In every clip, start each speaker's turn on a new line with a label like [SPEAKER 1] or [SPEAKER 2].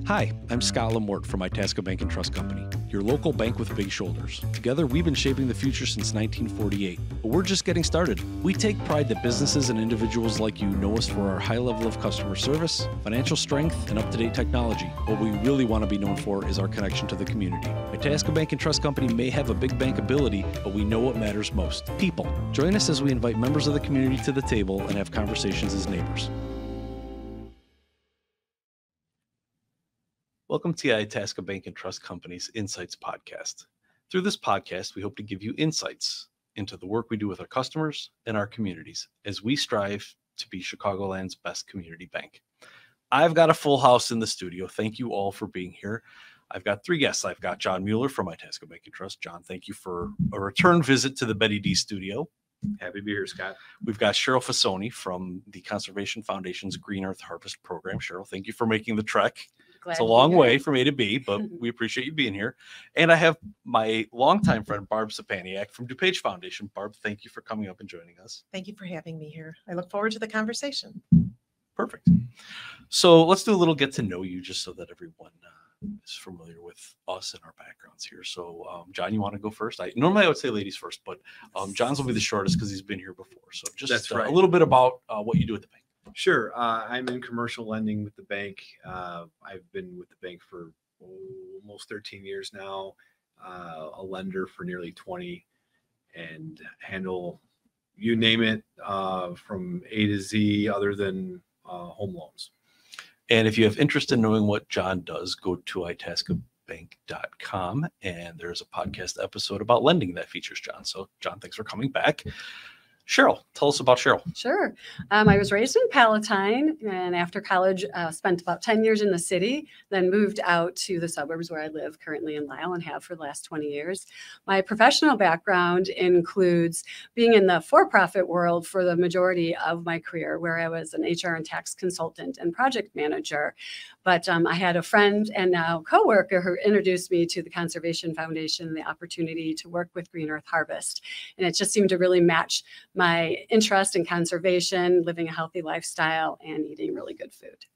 [SPEAKER 1] Hi, I'm Scott LaMorte from Itasca Bank Trust Co, your local bank with big shoulders. Together, we've been shaping the future since 1948, but we're just getting started. We take pride that businesses and individuals like you know us for our high level of customer service, financial strength, and up-to-date technology. What we really want to be known for is our connection to the community. Itasca Bank Trust Co may have a big bank ability, but we know what matters most: people. Join us as we invite members of the community to the table and have conversations as neighbors. Welcome to the Itasca Bank Trust Company's Insights podcast. Through this podcast, we hope to give you insights into the work we do with our customers and our communities as we strive to be Chicagoland's best community bank. I've got a full house in the studio. Thank you all for being here. I've got three guests. I've got John Mueller from Itasca Bank Trust. John, thank you for a return visit to the Betty D studio.
[SPEAKER 2] Happy to be here, Scott.
[SPEAKER 1] We've got Sheryl Fasone from the Conservation Foundation's Green Earth Harvest Program. Sheryl, thank you for making the trek. It's a long way from A to B, but we appreciate you being here. And I have my longtime friend, Barbara Szczepaniak from DuPage Foundation. Barb, thank you for coming up and joining us.
[SPEAKER 3] Thank you for having me here. I look forward to the conversation.
[SPEAKER 1] Perfect. So let's do a little get to know you just so that everyone is familiar with us and our backgrounds here. So John, you want to go first? Normally I would say ladies first, but John's will be the shortest because he's been here before. So just a little bit about what you do at the bank.
[SPEAKER 2] Sure. I'm in commercial lending with the bank. I've been with the bank for almost 13 years now, a lender for nearly 20, and handle, you name it, from A to Z other than home loans.
[SPEAKER 1] And if you have interest in knowing what John does, go to itascabank.com, and there's a podcast episode about lending that features John. So John, thanks for coming back. Sheryl, tell us about Sheryl.
[SPEAKER 4] Sure. I was raised in Palatine, and after college, spent about 10 years in the city, then moved out to the suburbs where I live currently in Lisle and have for the last 20 years. My professional background includes being in the for-profit world for the majority of my career, where I was an HR and tax consultant and project manager. But I had a friend and now coworker who introduced me to the Conservation Foundation and the opportunity to work with Green Earth Harvest. And it just seemed to really match my interest in conservation, living a healthy lifestyle, and eating really good food.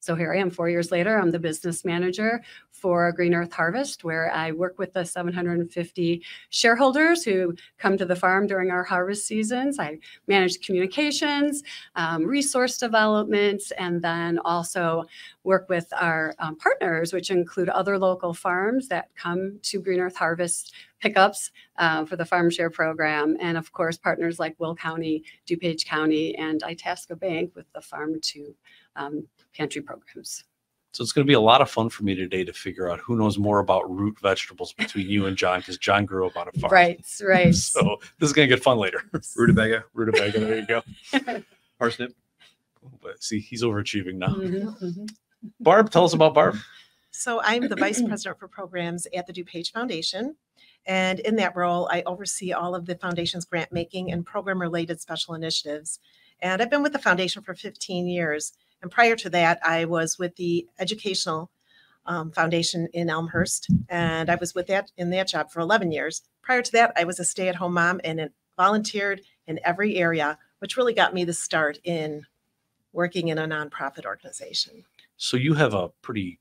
[SPEAKER 4] So here I am 4 years later. I'm the business manager for Green Earth Harvest, where I work with the 750 shareholders who come to the farm during our harvest seasons. I manage communications, resource development, and then also work with our partners, which include other local farms that come to Green Earth Harvest pickups for the farm share program. And of course, partners like Will County, DuPage County, and Itasca Bank with the farm to pantry programs.
[SPEAKER 1] So it's going to be a lot of fun for me today to figure out who knows more about root vegetables between you and John, because John grew up on a farm.
[SPEAKER 4] Right.
[SPEAKER 1] So this is going to get fun later.
[SPEAKER 2] Rutabaga,
[SPEAKER 1] there you go.
[SPEAKER 2] parsnip.
[SPEAKER 1] But see, he's overachieving now.
[SPEAKER 4] Mm-hmm.
[SPEAKER 1] Barb, tell us about Barb.
[SPEAKER 3] So I'm the Vice President for Programs at the DuPage Foundation. And in that role, I oversee all of the foundation's grant making and program-related special initiatives. And I've been with the foundation for 15 years. And prior to that, I was with the Educational Foundation in Elmhurst. And I was in that job for 11 years. Prior to that, I was a stay-at-home mom and volunteered in every area, which really got me the start in working in a nonprofit organization.
[SPEAKER 1] So you have a pretty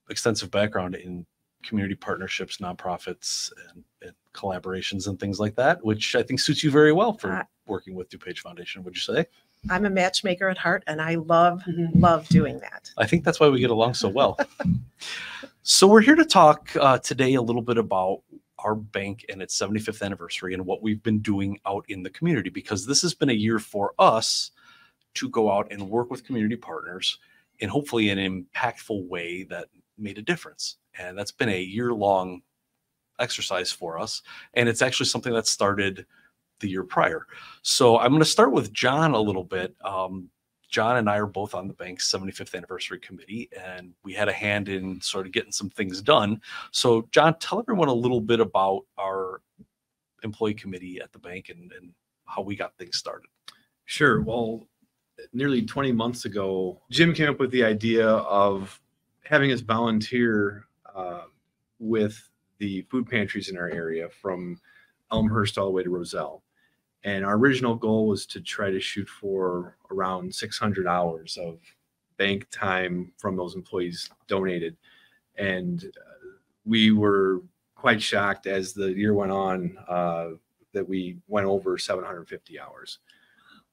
[SPEAKER 1] extensive background in community partnerships, nonprofits, and collaborations and things like that, which I think suits you very well for working with DuPage Foundation, would you say?
[SPEAKER 3] I'm a matchmaker at heart, and I love doing that.
[SPEAKER 1] I think that's why we get along so well. So we're here to talk today a little bit about our bank and its 75th anniversary and what we've been doing out in the community, because this has been a year for us to go out and work with community partners in hopefully an impactful way that made a difference. And that's been a year-long exercise for us. And it's actually something that started the year prior. So I'm going to start with John a little bit. John and I are both on the bank's 75th anniversary committee, and we had a hand in sort of getting some things done. So John, tell everyone a little bit about our employee committee at the bank and how we got things started.
[SPEAKER 2] Sure. Well, nearly 20 months ago, Jim came up with the idea of having us volunteer with the food pantries in our area from Elmhurst all the way to Roselle. And our original goal was to try to shoot for around 600 hours of bank time from those employees donated. And we were quite shocked as the year went on that we went over 750 hours,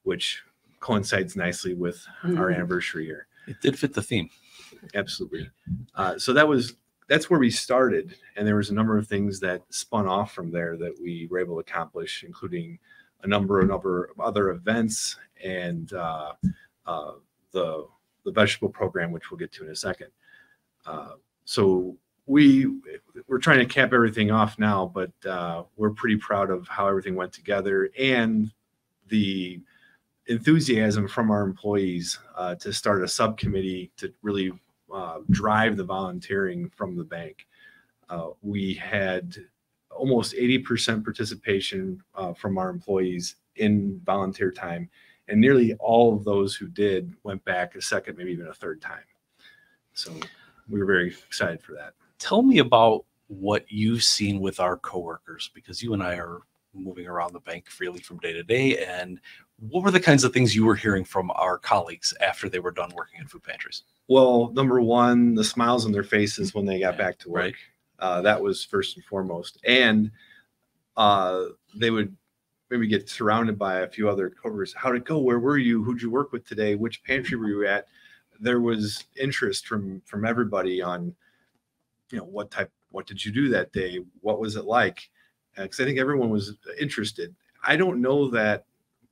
[SPEAKER 2] which coincides nicely with our anniversary year.
[SPEAKER 1] It did fit the theme.
[SPEAKER 2] Absolutely. So that's where we started. And there was a number of things that spun off from there that we were able to accomplish, including a number of other events and the vegetable program, which we'll get to in a second. So we're trying to cap everything off now, but we're pretty proud of how everything went together and the enthusiasm from our employees to start a subcommittee to really drive the volunteering from the bank. We had almost 80% participation from our employees in volunteer time, and nearly all of those who did went back a second, maybe even a third time. So we were very excited for that.
[SPEAKER 1] Tell me about what you've seen with our coworkers, because you and I are moving around the bank freely from day to day. And what were the kinds of things you were hearing from our colleagues after they were done working in food pantries?
[SPEAKER 2] Well, number one, the smiles on their faces when they got back to work.
[SPEAKER 1] Right.
[SPEAKER 2] That was first and foremost. And they would maybe get surrounded by a few other coworkers. How'd it go? Where were you? Who'd you work with today? Which pantry were you at? There was interest from everybody on, what did you do that day? What was it like? Because I think everyone was interested. I don't know that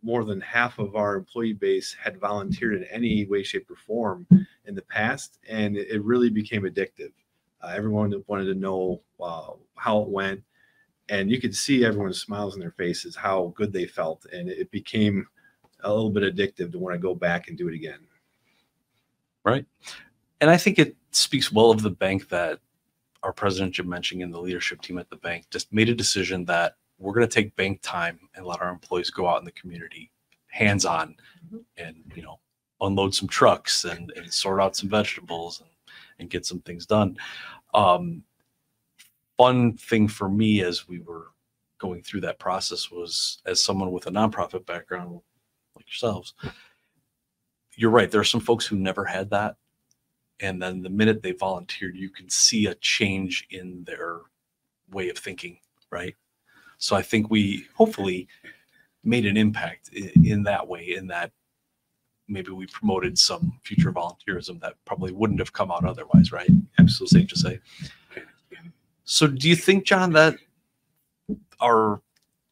[SPEAKER 2] more than half of our employee base had volunteered in any way, shape, or form in the past, and it really became addictive. Everyone wanted to know how it went, and you could see everyone's smiles on their faces, how good they felt, and it became a little bit addictive to want to go back and do it again.
[SPEAKER 1] Right. And I think it speaks well of the bank that our president, Jim Menching, and the leadership team at the bank just made a decision that we're going to take bank time and let our employees go out in the community hands-on and, unload some trucks and sort out some vegetables and get some things done. Fun thing for me as we were going through that process was, as someone with a nonprofit background like yourselves, you're right. There are some folks who never had that. And then the minute they volunteered, you can see a change in their way of thinking, right? So I think we hopefully made an impact in that way, in that maybe we promoted some future volunteerism that probably wouldn't have come out otherwise, right? Absolutely, safe to say. So do you think, John, that our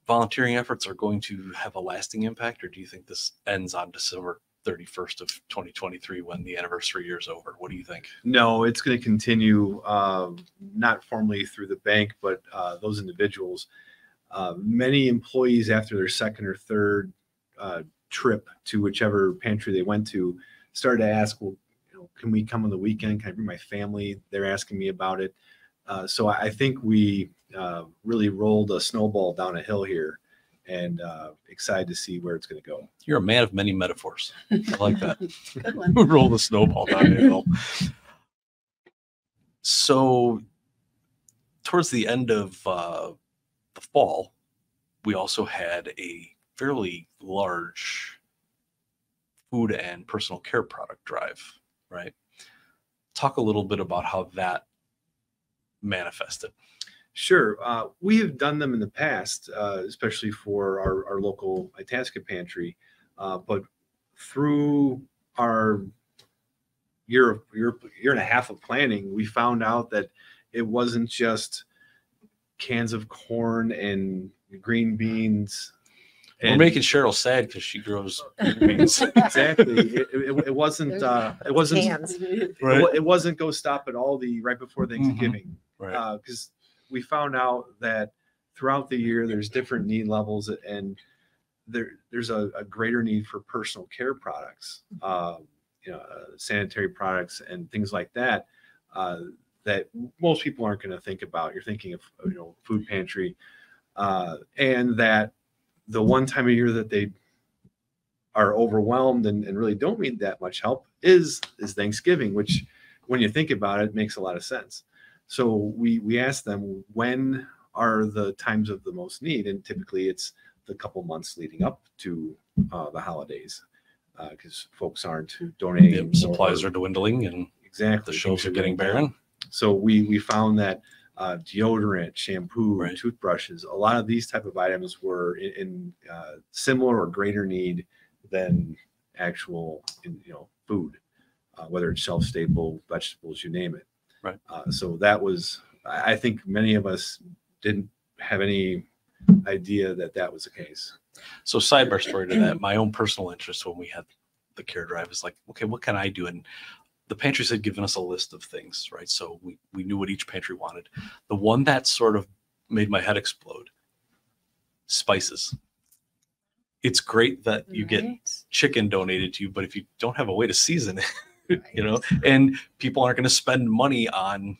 [SPEAKER 1] volunteering efforts are going to have a lasting impact, or do you think this ends on December 31st of 2023 when the anniversary year is over? What do you think?
[SPEAKER 2] No, it's going to continue, not formally through the bank, but those individuals. Many employees, after their second or third trip to whichever pantry they went to, started to ask, well, can we come on the weekend? Can I bring my family? They're asking me about it. So I think we really rolled a snowball down a hill here, and excited to see where it's going to go.
[SPEAKER 1] You're a man of many metaphors. I like that.
[SPEAKER 4] Good one.
[SPEAKER 1] Roll the snowball down a hill. So towards the end of the fall, we also had a fairly large food and personal care product drive, right? Talk a little bit about how that manifested.
[SPEAKER 2] Sure. We have done them in the past, especially for our local Itasca pantry. But through our year and a half of planning, we found out that it wasn't just cans of corn and green beans.
[SPEAKER 1] We're making Sheryl sad because she grows green beans.
[SPEAKER 2] Exactly. It wasn't. It wasn't.
[SPEAKER 3] Cans.
[SPEAKER 1] Right.
[SPEAKER 2] It wasn't go stop at Aldi right before Thanksgiving.
[SPEAKER 1] Right.
[SPEAKER 2] Because we found out that throughout the year there's different need levels, and there's a greater need for personal care products, sanitary products and things like that, that most people aren't going to think about. You're thinking of food pantry, and that the one time a year that they are overwhelmed and really don't need that much help is Thanksgiving, which when you think about it makes a lot of sense. So we asked them, when are the times of the most need? And typically it's the couple months leading up to the holidays. because folks aren't donating.
[SPEAKER 1] Supplies are dwindling and
[SPEAKER 2] exactly
[SPEAKER 1] the shelves are getting barren.
[SPEAKER 2] So we found that deodorant, shampoo,
[SPEAKER 1] Right.
[SPEAKER 2] toothbrushes, a lot of these type of items were in similar or greater need than actual food, whether it's shelf staple, vegetables, you name it.
[SPEAKER 1] Right.
[SPEAKER 2] So that was, I think many of us didn't have any idea that that was the case.
[SPEAKER 1] So sidebar story to that, my own personal interest when we had the care drive is like, okay, what can I do? And the pantries had given us a list of things, right? So we knew what each pantry wanted. The one that sort of made my head explode, spices. It's great that you get chicken donated to you, but if you don't have a way to season it, and people aren't going to spend money on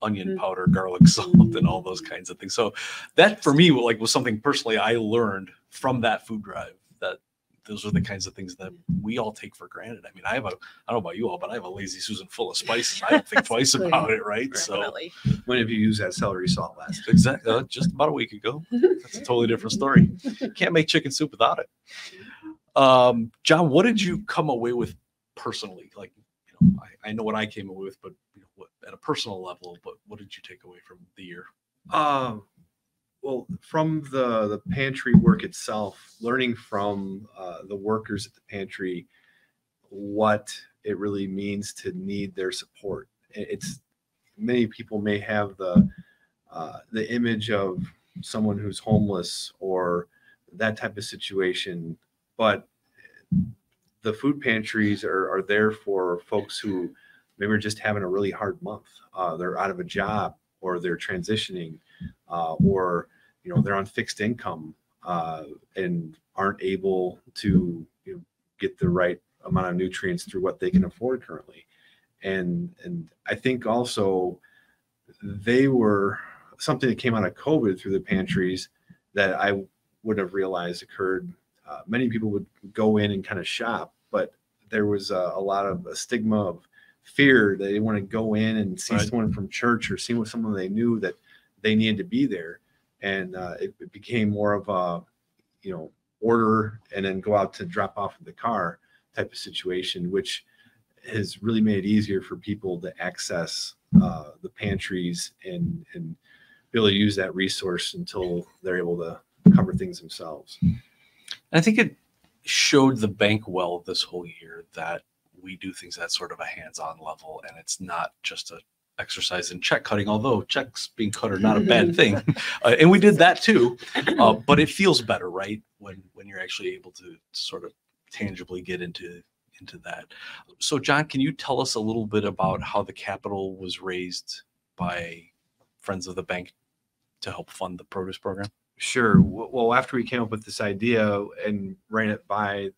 [SPEAKER 1] onion powder, garlic salt, and all those kinds of things. So that for me was something personally I learned from that food drive, that those are the kinds of things that we all take for granted. I mean, I don't know about you all, but I have a Lazy Susan full of spices. I don't think twice about it, right?
[SPEAKER 3] Definitely.
[SPEAKER 2] So when have you used that celery salt last?
[SPEAKER 1] Exactly. Just about a week ago. That's a totally different story. Can't make chicken soup without it. John, what did you come away with personally? Like, I know what I came away with, but what, at a personal level, but what did you take away from the year?
[SPEAKER 2] Well, from the pantry work itself, learning from the workers at the pantry what it really means to need their support. It's many people may have the image of someone who's homeless or that type of situation, but the food pantries are there for folks who maybe are just having a really hard month. They're out of a job, or they're transitioning, or they're on fixed income and aren't able to get the right amount of nutrients through what they can afford currently. And I think also they were something that came out of COVID through the pantries that I wouldn't have realized occurred. Many people would go in and kind of shop, but there was a lot of a stigma of fear. They didn't want to go in and see someone from church or see someone they knew that they needed to be there. And it became more of a, order and then go out to drop off in the car type of situation, which has really made it easier for people to access the pantries and be able to use that resource until they're able to cover things themselves.
[SPEAKER 1] I think it showed the bank well this whole year that we do things at sort of a hands-on level, and it's not just a exercise in check cutting, although checks being cut are not a bad thing. And we did that too, but it feels better, right? When you're actually able to sort of tangibly get into that. So John, can you tell us a little bit about how the capital was raised by Friends of the Bank to help fund the produce program?
[SPEAKER 2] Sure. Well, after we came up with this idea and ran it by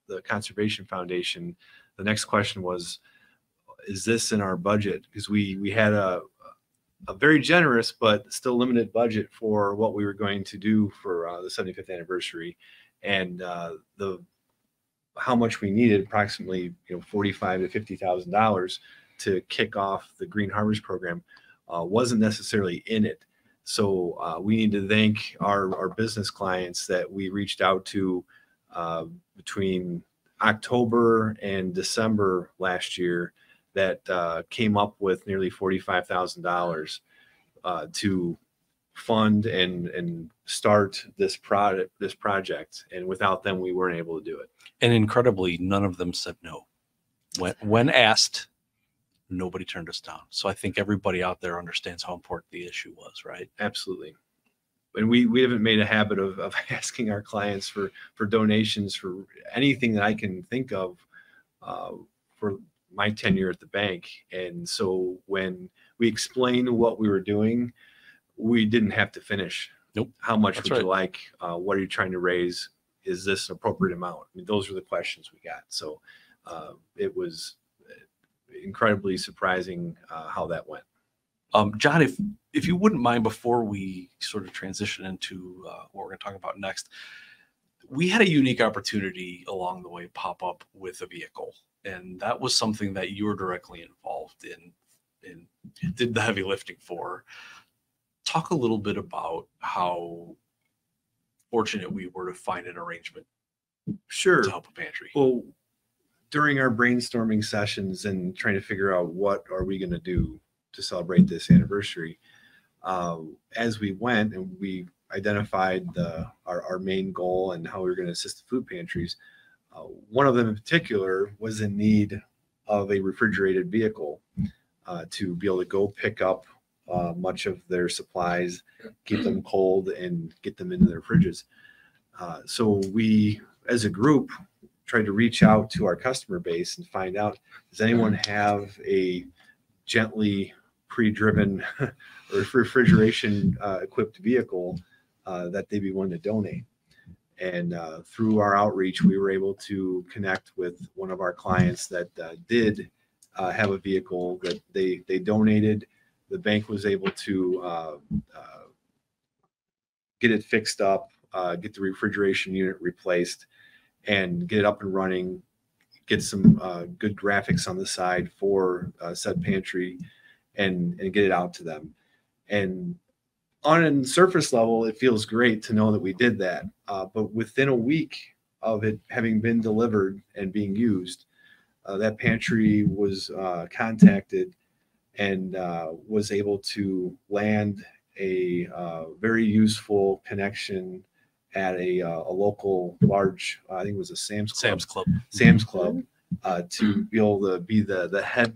[SPEAKER 2] the Conservation Foundation, the next question was, is this in our budget? Because we had a very generous but still limited budget for what we were going to do for the 75th anniversary, and how much we needed, approximately $45,000 to $50,000 to kick off the Green Harvest program, wasn't necessarily in it. So we need to thank our business clients that we reached out to between October and December last year that came up with nearly $45,000 to fund and start this project. And without them, we weren't able to do it.
[SPEAKER 1] And incredibly, none of them said no. When asked, nobody turned us down. So I think everybody out there understands how important the issue was, right?
[SPEAKER 2] Absolutely. And we haven't made a habit of asking our clients for donations for anything that I can think of for my tenure at the bank. And so when we explained what we were doing, we didn't have to finish.
[SPEAKER 1] Nope.
[SPEAKER 2] How much
[SPEAKER 1] That's
[SPEAKER 2] would you
[SPEAKER 1] right.
[SPEAKER 2] like? What are you trying to raise? Is this an appropriate amount? I mean, those were the questions we got. So it was incredibly surprising how that went.
[SPEAKER 1] John, if you wouldn't mind, before we sort of transition into what we're going to talk about next, we had a unique opportunity along the way pop up with a vehicle, and that was something that you were directly involved in and did the heavy lifting for. Talk a little bit about how fortunate we were to find an arrangement
[SPEAKER 2] Sure.
[SPEAKER 1] to help a pantry?
[SPEAKER 2] Well, during our brainstorming sessions and trying to figure out what are we going to do to celebrate this anniversary, as we went and we identified our main goal and how we were going to assist the food pantries, one of them in particular was in need of a refrigerated vehicle to be able to go pick up much of their supplies, keep them cold, and get them into their fridges. So we, as a group, tried to reach out to our customer base and find out, does anyone have a gently pre-driven or refrigeration equipped vehicle that they'd be willing to donate? And through our outreach, we were able to connect with one of our clients that did have a vehicle that they donated. The bank was able to get it fixed up, get the refrigeration unit replaced, and get it up and running, get some good graphics on the side for said pantry, and get it out to them. And on a surface level, it feels great to know that we did that. But within a week of it having been delivered and being used, that pantry was contacted and was able to land a very useful connection at a local large, I think it was a Sam's Club, to be able to be the head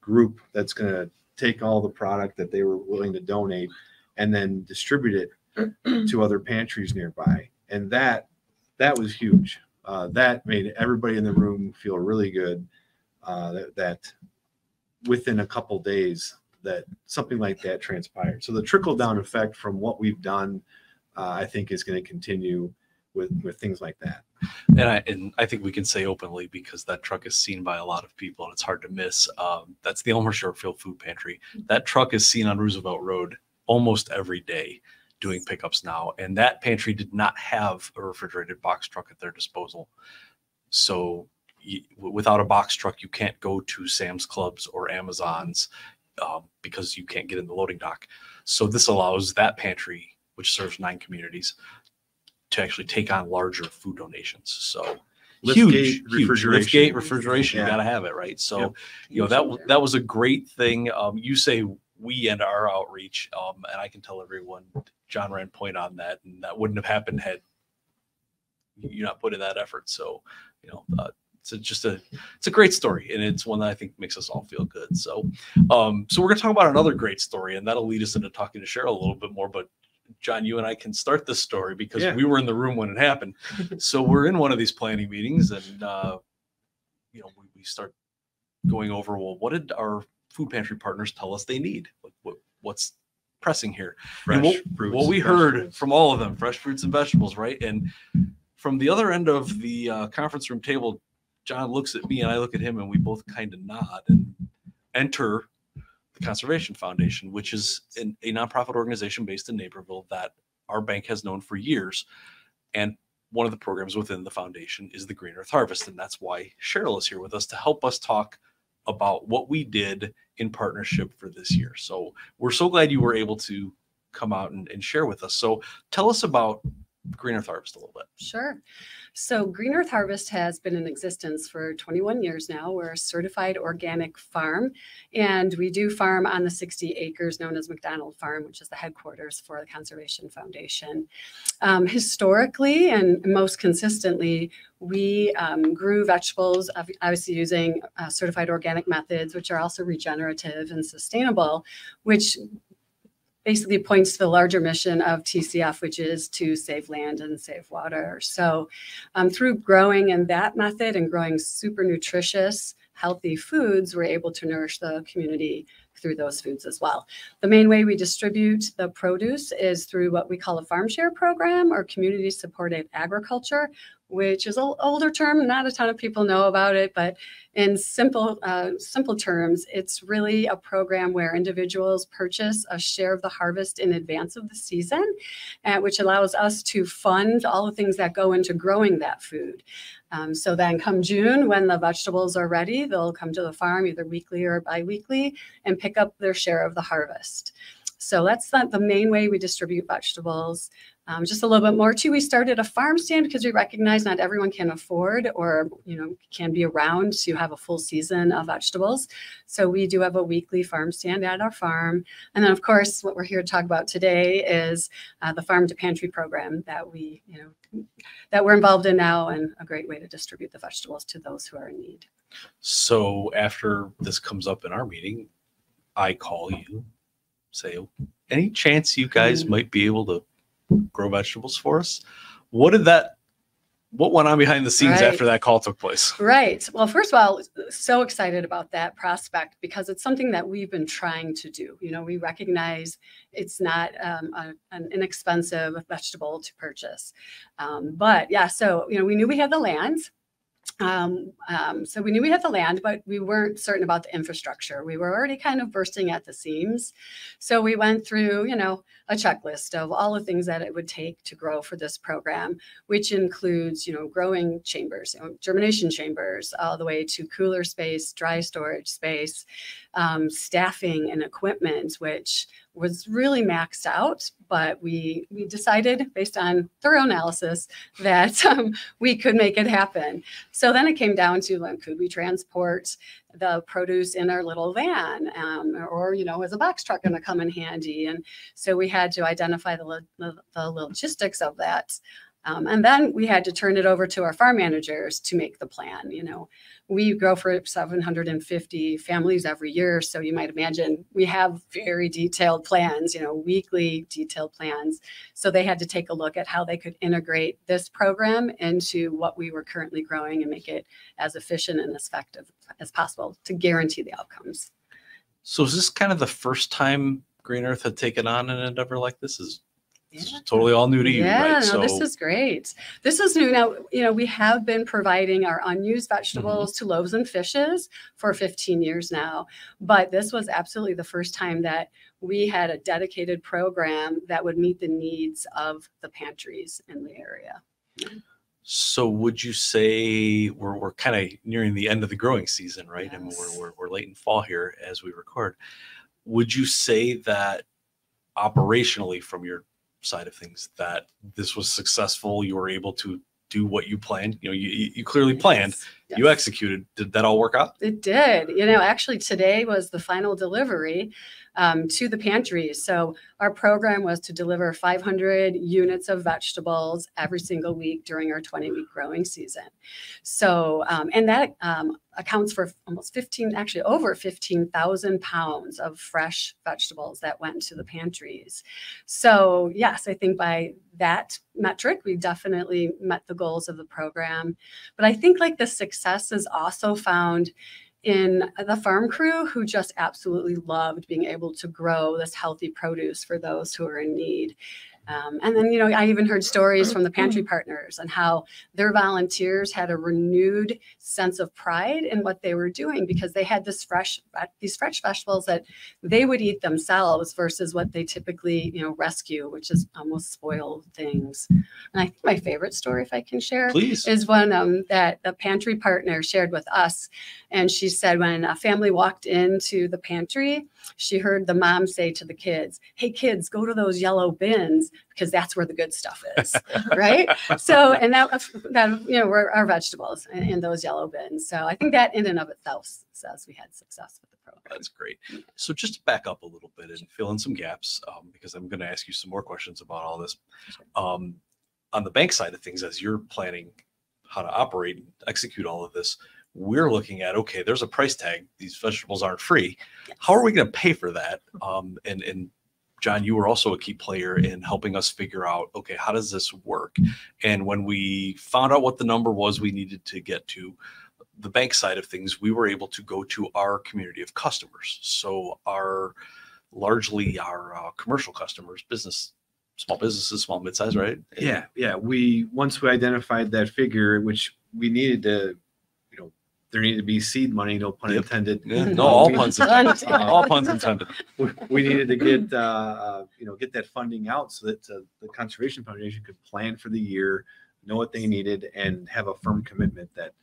[SPEAKER 2] group that's going to take all the product that they were willing to donate and then distribute it to other pantries nearby. And that was huge. That made everybody in the room feel really good, that within a couple days that something like that transpired. So the trickle down effect from what we've done, I think, is going to continue with things like that.
[SPEAKER 1] And I think we can say openly, because that truck is seen by a lot of people and it's hard to miss. That's the Elmer Shortfield Food Pantry. That truck is seen on Roosevelt Road almost every day doing pickups now. And that pantry did not have a refrigerated box truck at their disposal. So without a box truck, you can't go to Sam's Clubs or Amazon's because you can't get in the loading dock. So this allows that pantry, which serves 9 communities, to actually take on larger food donations. So huge refrigeration.
[SPEAKER 2] Yeah.
[SPEAKER 1] You got to have it, right? So,
[SPEAKER 2] Yep.
[SPEAKER 1] you know, that was a great thing. You say we and our outreach, and I can tell everyone, John ran point on that, and that wouldn't have happened had you not put in that effort. So, you know, it's a great story, and it's one that I think makes us all feel good. So, so we're gonna talk about another great story, and that'll lead us into talking to Sheryl a little bit more. But John, you and I can start this story because we were in the room when it happened. So we're in one of these planning meetings, and you know, we start going over, well, what did our food pantry partners tell us they need? What's pressing here? What we heard from all of them, fresh fruits and vegetables, right? And from the other end of the conference room table, John looks at me and I look at him, and we both kind of nod and enter the Conservation Foundation, which is a nonprofit organization based in Naperville that our bank has known for years. And one of the programs within the foundation is the Green Earth Harvest. And that's why Sheryl is here with us to help us talk about what we did in partnership for this year. So we're so glad you were able to come out and share with us. So tell us about Green Earth Harvest a little bit.
[SPEAKER 4] Sure. So Green Earth Harvest has been in existence for 21 years now. We're a certified organic farm, and we do farm on the 60 acres known as McDonald Farm, which is the headquarters for the Conservation Foundation. Historically and most consistently, we grew vegetables, obviously using certified organic methods, which are also regenerative and sustainable, which basically points to the larger mission of TCF, which is to save land and save water. So through growing in that method and growing super nutritious, healthy foods, we're able to nourish the community through those foods as well. The main way we distribute the produce is through what we call a farm share program, or community supported agriculture, which is an older term. Not a ton of people know about it, but in simple terms, it's really a program where individuals purchase a share of the harvest in advance of the season, which allows us to fund all the things that go into growing that food. So then come June, when the vegetables are ready, they'll come to the farm either weekly or biweekly and pick up their share of the harvest. So that's the main way we distribute vegetables. Just a little bit more too, we started a farm stand because we recognize not everyone can afford or, can be around to have a full season of vegetables. So we do have a weekly farm stand at our farm. And then of course, what we're here to talk about today is the farm to pantry program that that we're involved in now, and a great way to distribute the vegetables to those who are in need.
[SPEAKER 1] So after this comes up in our meeting, I call you, say, any chance you guys might be able to grow vegetables for us? What went on behind the scenes after that call took place? Right.
[SPEAKER 4] Well, first of all, so excited about that prospect because it's something that we've been trying to do. We recognize it's not an inexpensive vegetable to purchase. But yeah, so, we knew we had the land. So we knew we had the land, but we weren't certain about the infrastructure. We were already kind of bursting at the seams. So we went through, a checklist of all the things that it would take to grow for this program, which includes, growing chambers, germination chambers, all the way to cooler space, dry storage space, staffing and equipment, which was really maxed out, but we decided based on thorough analysis that we could make it happen. So then it came down to, could we transport the produce in our little van, or is a box truck going to come in handy? And so we had to identify the logistics of that. And then we had to turn it over to our farm managers to make the plan. We grow for 750 families every year. So you might imagine we have very detailed plans, weekly detailed plans. So they had to take a look at how they could integrate this program into what we were currently growing and make it as efficient and as effective as possible to guarantee the outcomes.
[SPEAKER 1] So is this kind of the first time Green Earth had taken on an endeavor like this? This is totally all new to you, right?
[SPEAKER 4] Yeah, no, this is great. This is new. Now, we have been providing our unused vegetables to Loaves and Fishes for 15 years now, but this was absolutely the first time that we had a dedicated program that would meet the needs of the pantries in the area.
[SPEAKER 1] So would you say we're kind of nearing the end of the growing season, right?
[SPEAKER 4] Yes.
[SPEAKER 1] I mean, we're late in fall here as we record. Would you say that operationally from your side of things that this was successful? You were able to do what you planned. You clearly planned.
[SPEAKER 4] Yes.
[SPEAKER 1] You executed. Did that all work out?
[SPEAKER 4] It did. Actually today was the final delivery to the pantries. So our program was to deliver 500 units of vegetables every single week during our 20-week growing season. So, and that accounts for almost over 15,000 pounds of fresh vegetables that went to the pantries. So yes, I think by that metric, we definitely met the goals of the program. But I think the success is also found in the farm crew who just absolutely loved being able to grow this healthy produce for those who are in need. And then, I even heard stories from the pantry partners and how their volunteers had a renewed sense of pride in what they were doing because they had these fresh vegetables that they would eat themselves versus what they typically, rescue, which is almost spoiled things. And I think my favorite story, if I can share,
[SPEAKER 1] Please,
[SPEAKER 4] is one that the pantry partner shared with us. And she said when a family walked into the pantry, she heard the mom say to the kids, "Hey kids, go to those yellow bins because that's where the good stuff is." Right? So, and that were our vegetables in those yellow bins. So I think that in and of itself says we had success with the program.
[SPEAKER 1] That's great. So just to back up a little bit and fill in some gaps, because I'm going to ask you some more questions about all this. On the bank side of things, as you're planning how to operate and execute all of this, we're looking at, okay, there's a price tag. These vegetables aren't free.
[SPEAKER 4] Yes.
[SPEAKER 1] How are we going to pay for that? And John, you were also a key player in helping us figure out, okay, how does this work? And when we found out what the number was we needed to get to, the bank side of things, we were able to go to our community of customers. So largely our commercial customers, small businesses, small midsize, right?
[SPEAKER 2] Yeah. Once we identified that figure, which we needed to, there needed to be seed money, no pun intended.
[SPEAKER 1] Yeah, no, all puns intended. All puns intended.
[SPEAKER 2] We needed to get get that funding out so that the Conservation Foundation could plan for the year, know what they needed, and have a firm commitment that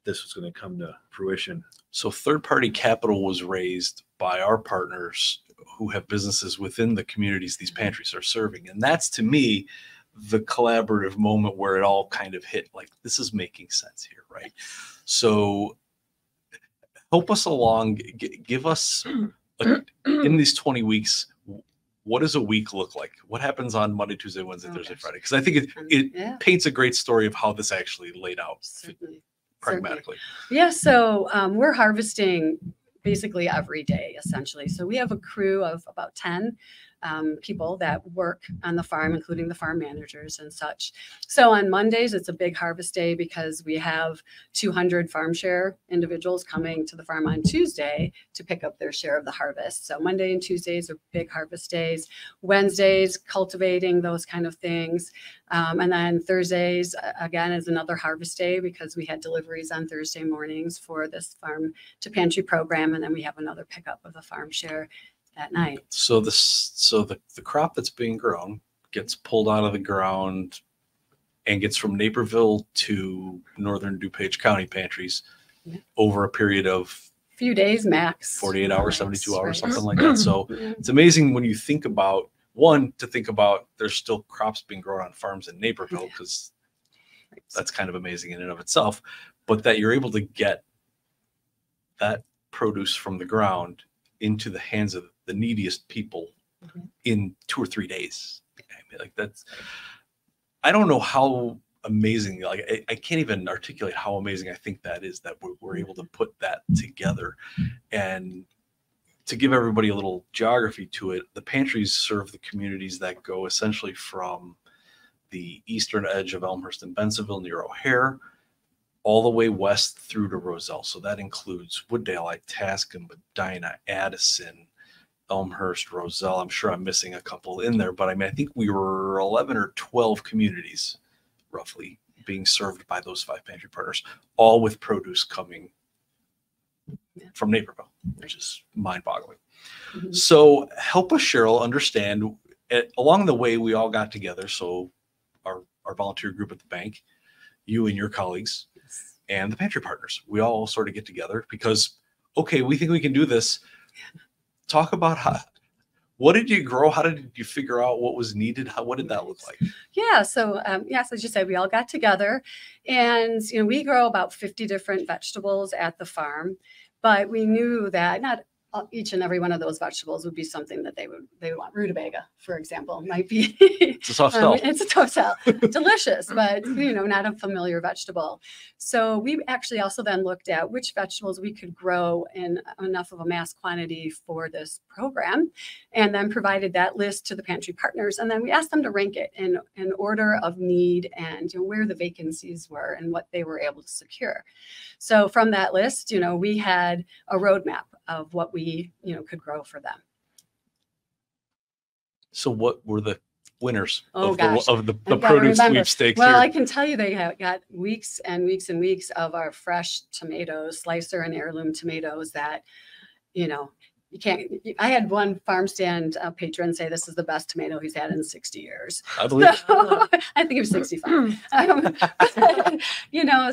[SPEAKER 2] this was going to come to fruition.
[SPEAKER 1] So third-party capital was raised by our partners who have businesses within the communities these pantries are serving. And that's, to me, the collaborative moment where it all kind of hit, like, this is making sense here, right? So help us along, give us, in these 20 weeks, what does a week look like? What happens on Monday, Tuesday, Wednesday, Thursday, Friday? Because I think it paints a great story of how this actually laid out pragmatically.
[SPEAKER 4] Yeah, so we're harvesting basically every day, essentially. So we have a crew of about 10 people that work on the farm, including the farm managers and such. So on Mondays, it's a big harvest day because we have 200 farm share individuals coming to the farm on Tuesday to pick up their share of the harvest. So Monday and Tuesdays are big harvest days. Wednesdays, cultivating, those kind of things. And then Thursdays, again, is another harvest day because we had deliveries on Thursday mornings for this farm to pantry program. And then we have another pickup of the farm share at night.
[SPEAKER 1] So the crop that's being grown gets pulled out of the ground and gets from Naperville to northern DuPage County pantries over a period of
[SPEAKER 4] few days max,
[SPEAKER 1] 48 hours, 72 hours, something like that. So it's amazing when you think about, there's still crops being grown on farms in Naperville, because that's kind of amazing in and of itself, but that you're able to get that produce from the ground into the hands of the neediest people in 2 or 3 days. I mean, like, that's, I don't know how amazing, like, I can't even articulate how amazing I think that is, that we're able to put that together. And to give everybody a little geography to it, the pantries serve the communities that go essentially from the eastern edge of Elmhurst and Bensenville near O'Hare all the way west through to Roselle. So that includes Wooddale, Itasca, Medina, Addison, Elmhurst, Roselle. I'm sure I'm missing a couple in there, but I mean, I think we were 11 or 12 communities roughly being served by those 5 pantry partners, all with produce coming from Naperville, which is mind-boggling. So help us, Sheryl, understand, along the way, we all got together. So our volunteer group at the bank, you and your colleagues, and the pantry partners, we all sort of get together because, okay, we think we can do this. Talk about what did you grow? How did you figure out what was needed? What did that look like?
[SPEAKER 4] Yeah, so yes, as you said, we all got together, and we grow about 50 different vegetables at the farm, but we knew that not each and every one of those vegetables would be something that they would want. Rutabaga, for example, might be
[SPEAKER 1] it's a tough sell.
[SPEAKER 4] It's a tough sell. Delicious, but not a familiar vegetable. So we actually also then looked at which vegetables we could grow in enough of a mass quantity for this program, and then provided that list to the pantry partners. And then we asked them to rank it in order of need and where the vacancies were and what they were able to secure. So from that list, we had a roadmap of what we could grow for them.
[SPEAKER 1] So what were the winners of the
[SPEAKER 4] I've
[SPEAKER 1] produce sweepstakes?
[SPEAKER 4] Well,
[SPEAKER 1] here?
[SPEAKER 4] I can tell you they got weeks and weeks and weeks of our fresh tomatoes, slicer and heirloom tomatoes that, you can't. I had one farm stand patron say this is the best tomato he's had in 60 years.
[SPEAKER 1] I believe.
[SPEAKER 4] So, I think he was 65.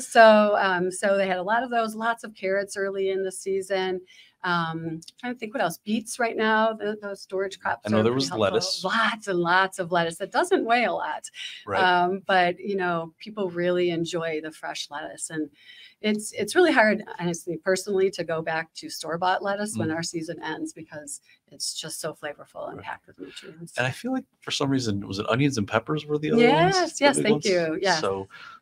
[SPEAKER 4] So they had a lot of those, lots of carrots early in the season. Trying to think what else. Beets right now, those storage crops.
[SPEAKER 1] I know there was lettuce.
[SPEAKER 4] Lots and lots of lettuce. That doesn't weigh a lot.
[SPEAKER 1] Right.
[SPEAKER 4] But people really enjoy the fresh lettuce, and it's really hard, honestly, personally, to go back to store-bought lettuce when our season ends because it's just so flavorful and packed with nutrients.
[SPEAKER 1] And I feel like for some reason, was it onions and peppers were the other ones?
[SPEAKER 4] Yes, thank you. Yeah.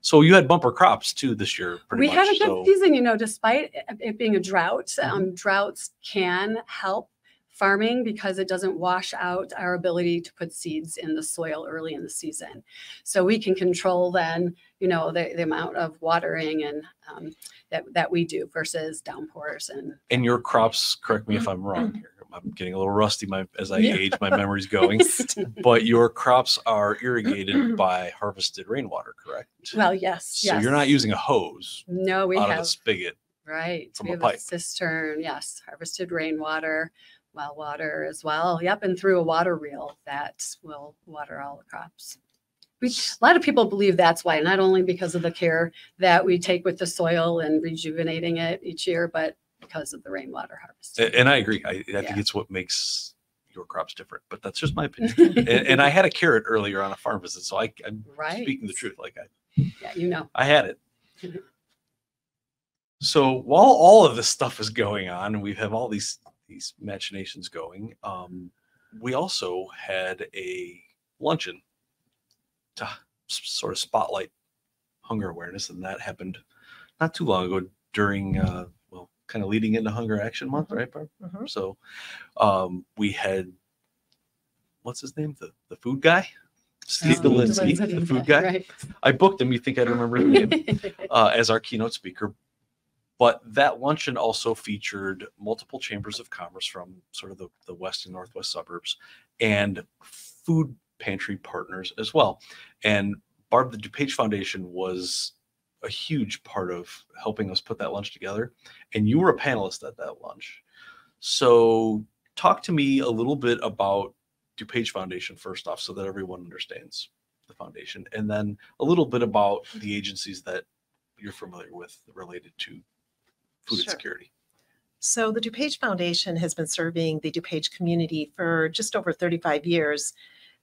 [SPEAKER 1] So you had bumper crops too this year.
[SPEAKER 4] We had a good season, despite it being a drought. Droughts can help farming because it doesn't wash out our ability to put seeds in the soil early in the season. So we can control then, the amount of watering and that we do versus downpours.
[SPEAKER 1] And your crops, correct me if I'm wrong here, I'm getting a little rusty as I age, my memory's going, but your crops are irrigated by harvested rainwater, correct?
[SPEAKER 4] Well, yes.
[SPEAKER 1] So you're not using a hose.
[SPEAKER 4] No, we
[SPEAKER 1] out
[SPEAKER 4] have
[SPEAKER 1] of a spigot.
[SPEAKER 4] Right.
[SPEAKER 1] From
[SPEAKER 4] we
[SPEAKER 1] a
[SPEAKER 4] have
[SPEAKER 1] pipe.
[SPEAKER 4] A cistern, yes, harvested rainwater, well water as well. Yep, and through a water reel that will water all the crops. A lot of people believe that's why, not only because of the care that we take with the soil and rejuvenating it each year, but because of the rainwater harvest.
[SPEAKER 1] And I agree. I think it's what makes your crop's different, but that's just my opinion. And I had a carrot earlier on a farm visit, so I'm
[SPEAKER 4] Right.
[SPEAKER 1] speaking the truth. Like
[SPEAKER 4] Yeah,
[SPEAKER 1] I had it. So while all of this stuff is going on, and we have all these machinations going, we also had a luncheon to sort of spotlight hunger awareness, and that happened not too long ago during kind of leading into Hunger Action Month, right, Barb? So we had, what's his name, the food guy, Steve Delinsky, the food guy.
[SPEAKER 4] Right.
[SPEAKER 1] I booked him. You think I'd remember his name as our keynote speaker? But that luncheon also featured multiple chambers of commerce from sort of the west and northwest suburbs, and food pantry partners as well. And Barb, the DuPage Foundation was a huge part of helping us put that lunch together. And you were a panelist at that lunch. So talk to me a little bit about DuPage Foundation first off, so that everyone understands the foundation, and then a little bit about the agencies that you're familiar with related to food insecurity.
[SPEAKER 3] So the DuPage Foundation has been serving the DuPage community for just over 35 years.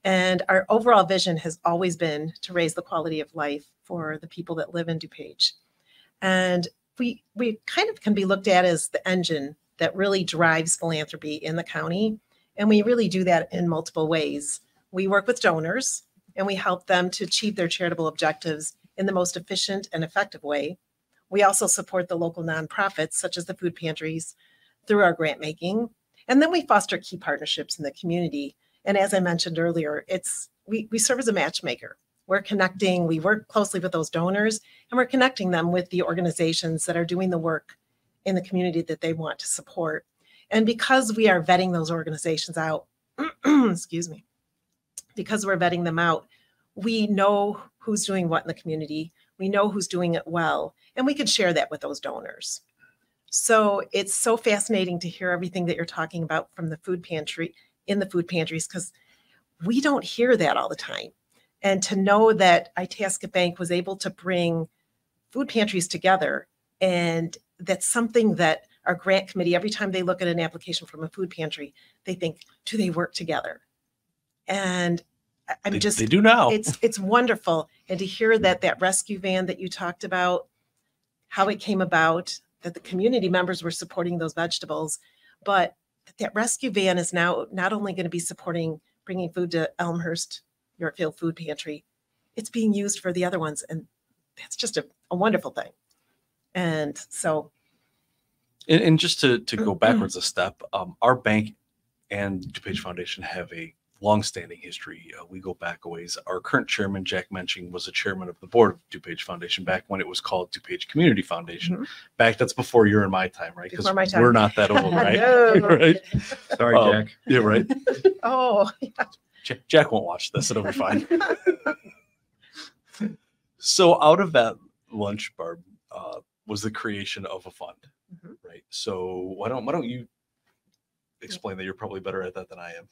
[SPEAKER 3] And our overall vision has always been to raise the quality of life for the people that live in DuPage. And we kind of can be looked at as the engine that really drives philanthropy in the county. And we really do that in multiple ways. We work with donors and we help them to achieve their charitable objectives in the most efficient and effective way. We also support the local nonprofits, such as the food pantries, through our grant making. And then we foster key partnerships in the community. And as I mentioned earlier, we serve as a matchmaker. We're connecting, we work closely with those donors, and we're connecting them with the organizations that are doing the work in the community that they want to support. And because we are vetting those organizations out, excuse me, because we're vetting them out, we know who's doing what in the community. We know who's doing it well, and we can share that with those donors. So it's so fascinating to hear everything that you're talking about from the food pantry, in the food pantries, because we don't hear that all the time. And to know that Itasca Bank was able to bring food pantries together, and that's something that our grant committee, every time they look at an application from a food pantry, they think, do they work together? And they do now. It's wonderful. And to hear that rescue van that you talked about, how it came about, that the community members were supporting those vegetables, but that rescue van is now not only going to be supporting bringing food to Elmhurst, Yorkfield Food Pantry, it's being used for the other ones. And that's just a wonderful thing. And so.
[SPEAKER 1] And just to go backwards a step, our bank and DuPage Foundation have a longstanding history. We go back a ways. Our current chairman, Jack Menching, was a chairman of the board of DuPage Foundation back when it was called DuPage Community Foundation. Back, that's before your and my time, right? Because we're not that old, right? Right?
[SPEAKER 2] Sorry, Jack.
[SPEAKER 1] Yeah, right.
[SPEAKER 3] Oh, yeah.
[SPEAKER 1] Jack won't watch this. It'll be fine. So out of that lunch, Barb, was the creation of a fund, right? So why don't you explain that? You're probably better at that than I am.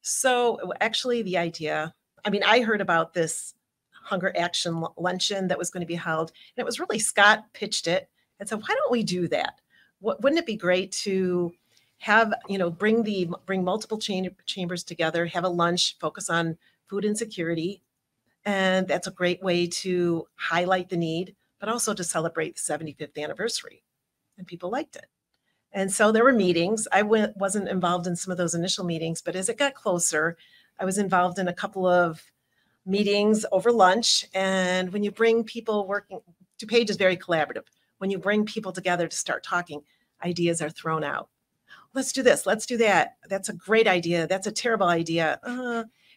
[SPEAKER 3] So actually the idea, I heard about this Hunger Action Luncheon that was going to be held, and it was really Scott pitched it and said, why don't we do that? Wouldn't it be great to have, bring multiple chambers together, have a lunch, focus on food insecurity. And that's a great way to highlight the need, but also to celebrate the 75th anniversary. And people liked it. And so there were meetings. I wasn't involved in some of those initial meetings, but as it got closer, I was involved in a couple of meetings over lunch. And when you bring people working, DuPage is very collaborative. When you bring people together to start talking, ideas are thrown out. Let's do this. Let's do that. That's a great idea. That's a terrible idea.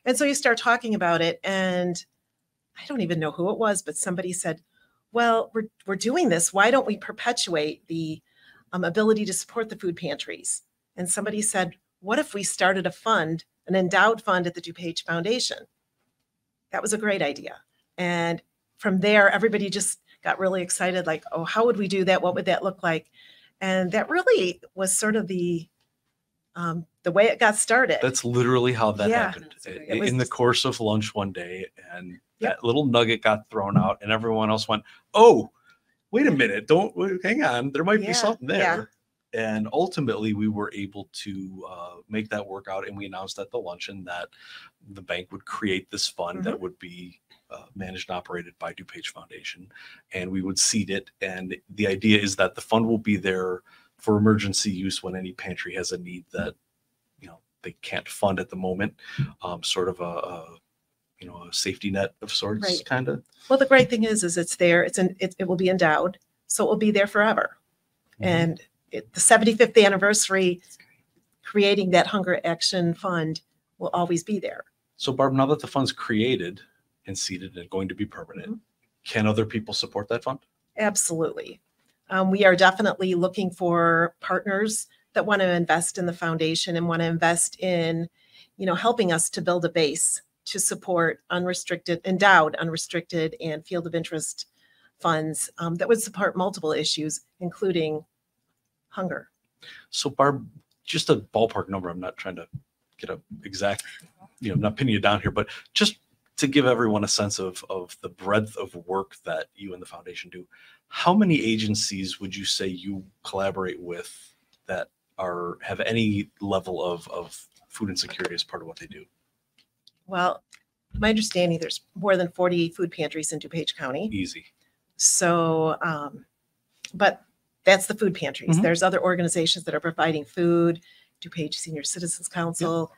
[SPEAKER 3] And so you start talking about it. And I don't even know who it was, but somebody said, well, we're doing this. Why don't we perpetuate the ability to support the food pantries? And somebody said, what if we started a fund, an endowed fund at the DuPage Foundation? That was a great idea. And from there, everybody just got really excited, like, oh, how would we do that? What would that look like? And that really was sort of the way it got started.
[SPEAKER 1] That's literally how that happened. In the course of lunch one day, and that little nugget got thrown out, and everyone else went, oh, wait a minute, hang on, there might be something there. And ultimately, we were able to make that work out. And we announced at the luncheon that the bank would create this fund that would be managed and operated by DuPage Foundation. And we would seed it. And the idea is that the fund will be there for emergency use when any pantry has a need that, they can't fund at the moment. Sort of a safety net of sorts,
[SPEAKER 3] Right.
[SPEAKER 1] kind of.
[SPEAKER 3] Well, the great thing is it's there. It will be endowed, so it will be there forever. And the 75th anniversary, creating that Hunger Action Fund will always be there.
[SPEAKER 1] So, Barb, now that the fund's created and seeded and going to be permanent, can other people support that fund?
[SPEAKER 3] Absolutely. We are definitely looking for partners that want to invest in the foundation and want to invest in, helping us to build a base to support endowed, unrestricted, and field of interest funds that would support multiple issues, including hunger.
[SPEAKER 1] So, Barb, just a ballpark number. I'm not trying to get a exact, I'm not pinning you down here, but just to give everyone a sense of the breadth of work that you and the foundation do, how many agencies would you say you collaborate with that have any level of food insecurity as part of what they do?
[SPEAKER 3] Well, my understanding, there's more than 40 food pantries in DuPage County.
[SPEAKER 1] Easy.
[SPEAKER 3] So, but that's the food pantries. There's other organizations that are providing food, DuPage Senior Citizens Council.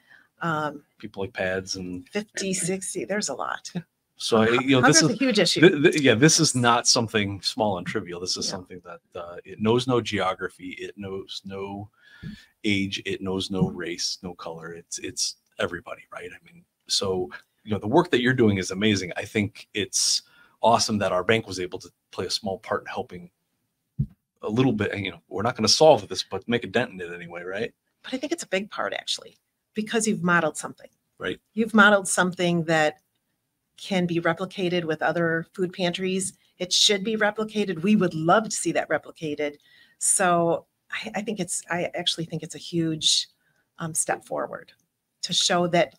[SPEAKER 1] People like pads and
[SPEAKER 3] 50, 60, there's a lot.
[SPEAKER 1] So,
[SPEAKER 3] Hunger's a huge issue.
[SPEAKER 1] This is not something small and trivial. This is something that it knows no geography. It knows no age. It knows no race, no color. It's everybody, right? I mean, so, the work that you're doing is amazing. I think it's awesome that our bank was able to play a small part in helping a little bit. And, we're not going to solve this, but make a dent in it anyway, right?
[SPEAKER 3] But I think it's a big part, actually, because you've modeled something.
[SPEAKER 1] Right.
[SPEAKER 3] You've modeled something that can be replicated with other food pantries. It should be replicated. We would love to see that replicated. So I actually think it's a huge step forward to show that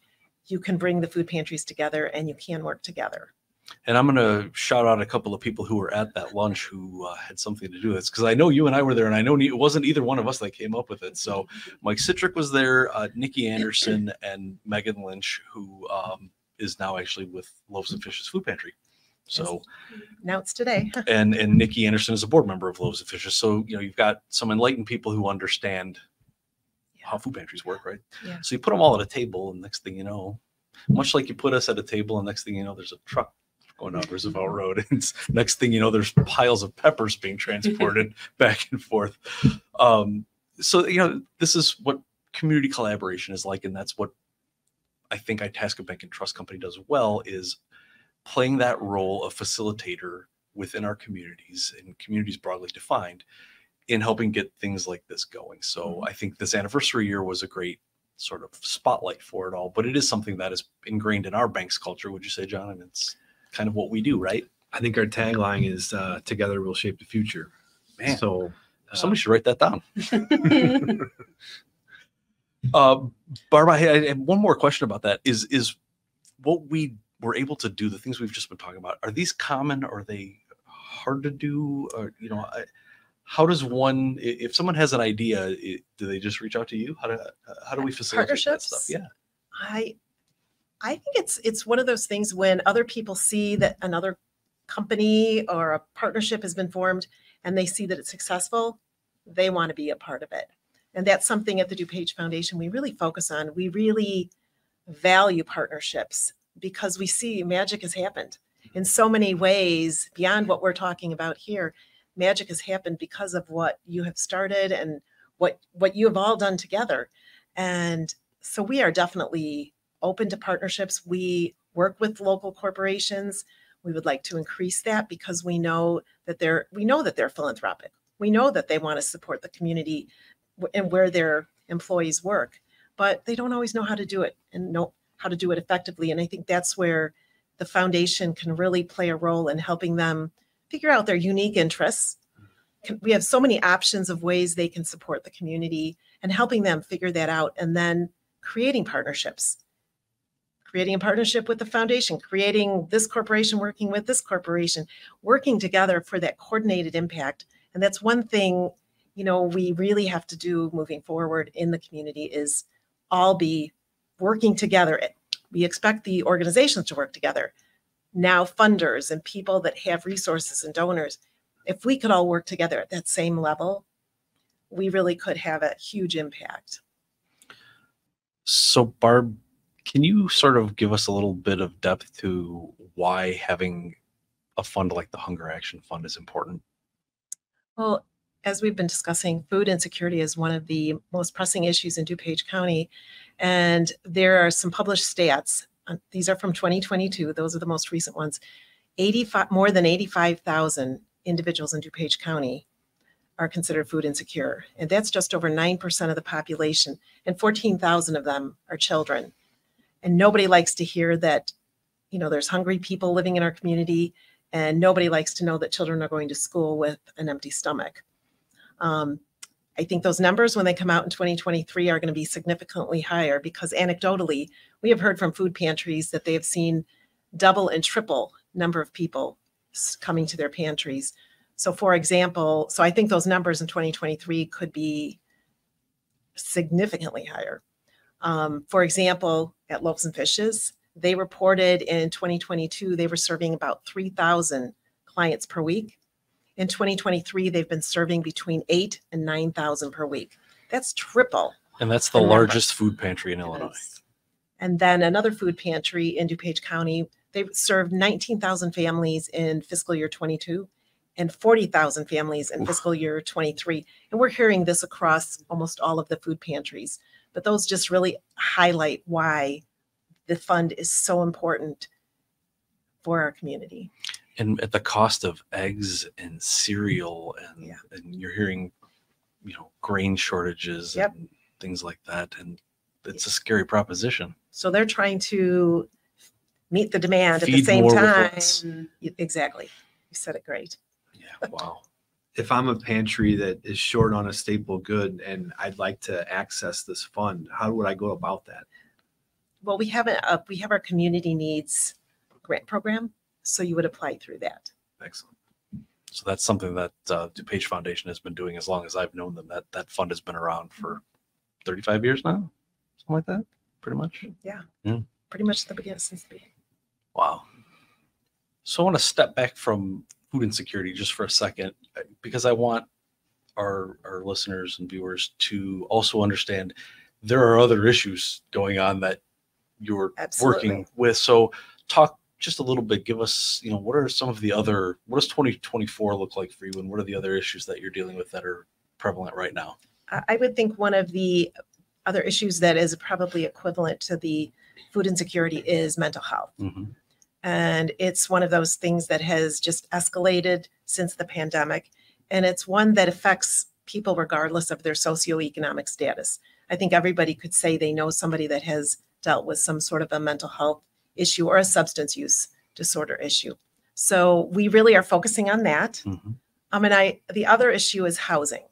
[SPEAKER 3] you can bring the food pantries together and you can work together.
[SPEAKER 1] And I'm going to shout out a couple of people who were at that lunch who had something to do with this, because I know you and I were there, and I know it wasn't either one of us that came up with it. So Mike Citrick was there, Nikki Anderson, and Megan Lynch, who is now actually with Loaves and Fishes Food Pantry. So
[SPEAKER 3] now it's today.
[SPEAKER 1] and Nikki Anderson is a board member of Loaves and Fishes. So, you've got some enlightened people who understand how food pantries work, right?
[SPEAKER 3] Yeah.
[SPEAKER 1] So you put them all at a table, and next thing you know, much like you put us at a table, and next thing you know, there's a truck going down Roosevelt Road, and next thing you know, there's piles of peppers being transported back and forth. So, this is what community collaboration is like, and that's what I think Itasca Bank Trust Co does well, is playing that role of facilitator within our communities, and communities broadly defined, in helping get things like this going. So I think this anniversary year was a great sort of spotlight for it all, but it is something that is ingrained in our bank's culture. Would you say, John? And it's kind of what we do, right?
[SPEAKER 2] I think our tagline is together we'll shape the future.
[SPEAKER 1] Man,
[SPEAKER 2] so
[SPEAKER 1] somebody should write that down. Barbara, I have one more question about that. Is what we were able to do, the things we've just been talking about, are these common? Are they hard to do? Or, how does one, if someone has an idea, do they just reach out to you? How do we facilitate that stuff? Yeah.
[SPEAKER 3] I think it's one of those things when other people see that another company or a partnership has been formed and they see that it's successful, they want to be a part of it. And that's something at the DuPage Foundation we really focus on. We really value partnerships because we see magic has happened in so many ways beyond what we're talking about here. Magic has happened because of what you have started and what you have all done together. And so we are definitely open to partnerships. We work with local corporations. We would like to increase that because we know that they're philanthropic. We know that they want to support the community and where their employees work, but they don't always know how to do it and know how to do it effectively. And I think that's where the foundation can really play a role in helping them figure out their unique interests. We have so many options of ways they can support the community and helping them figure that out, and then creating partnerships, creating a partnership with the foundation, creating this corporation working with this corporation, working together for that coordinated impact. And that's one thing, we really have to do moving forward in the community is all be working together. We expect the organizations to work together. Now funders and people that have resources and donors, if we could all work together at that same level, we really could have a huge impact.
[SPEAKER 1] So Barb, can you sort of give us a little bit of depth to why having a fund like the Hunger Action Fund is important?
[SPEAKER 3] Well, as we've been discussing, food insecurity is one of the most pressing issues in DuPage County. And there are some published stats. These are from 2022. Those are the most recent ones. More than 85,000 individuals in DuPage County are considered food insecure. And that's just over 9% of the population. And 14,000 of them are children. And nobody likes to hear that, there's hungry people living in our community. And nobody likes to know that children are going to school with an empty stomach. I think those numbers, when they come out in 2023, are going to be significantly higher because anecdotally, we have heard from food pantries that they have seen double and triple number of people coming to their pantries. So for example, I think those numbers in 2023 could be significantly higher. For example, at Loaves and Fishes, they reported in 2022, they were serving about 3,000 clients per week. In 2023, they've been serving between 8,000 and 9,000 per week. That's triple.
[SPEAKER 1] And that's the largest food pantry in Illinois.
[SPEAKER 3] And then another food pantry in DuPage County, they served 19,000 families in fiscal year 22 and 40,000 families in fiscal year 23. And we're hearing this across almost all of the food pantries. But those just really highlight why the fund is so important for our community.
[SPEAKER 1] And at the cost of eggs and cereal and you're hearing, grain shortages and things like that. And it's a scary proposition.
[SPEAKER 3] So they're trying to meet the demand
[SPEAKER 1] Feed
[SPEAKER 3] at the same
[SPEAKER 1] more
[SPEAKER 3] time. Exactly. You said it great.
[SPEAKER 1] Yeah. Wow.
[SPEAKER 2] If I'm a pantry that is short on a staple good and I'd like to access this fund, how would I go about that?
[SPEAKER 3] Well, we have our community needs grant program. So you would apply through that.
[SPEAKER 2] Excellent.
[SPEAKER 1] So that's something that DuPage Foundation has been doing as long as I've known them. That fund has been around for 35 years now, something like that, pretty much.
[SPEAKER 3] Yeah. Pretty much the beginning since the beginning.
[SPEAKER 1] Wow. So I want to step back from food insecurity just for a second, because I want our listeners and viewers to also understand there are other issues going on that you're working with. So talk just a little bit, give us, what does 2024 look like for you? And what are the other issues that you're dealing with that are prevalent right now?
[SPEAKER 3] I would think one of the other issues that is probably equivalent to the food insecurity is mental health.
[SPEAKER 1] Mm-hmm.
[SPEAKER 3] And it's one of those things that has just escalated since the pandemic. And it's one that affects people regardless of their socioeconomic status. I think everybody could say they know somebody that has dealt with some sort of a mental health issue or a substance use disorder issue. So we really are focusing on that.
[SPEAKER 1] Mm-hmm.
[SPEAKER 3] The other issue is housing.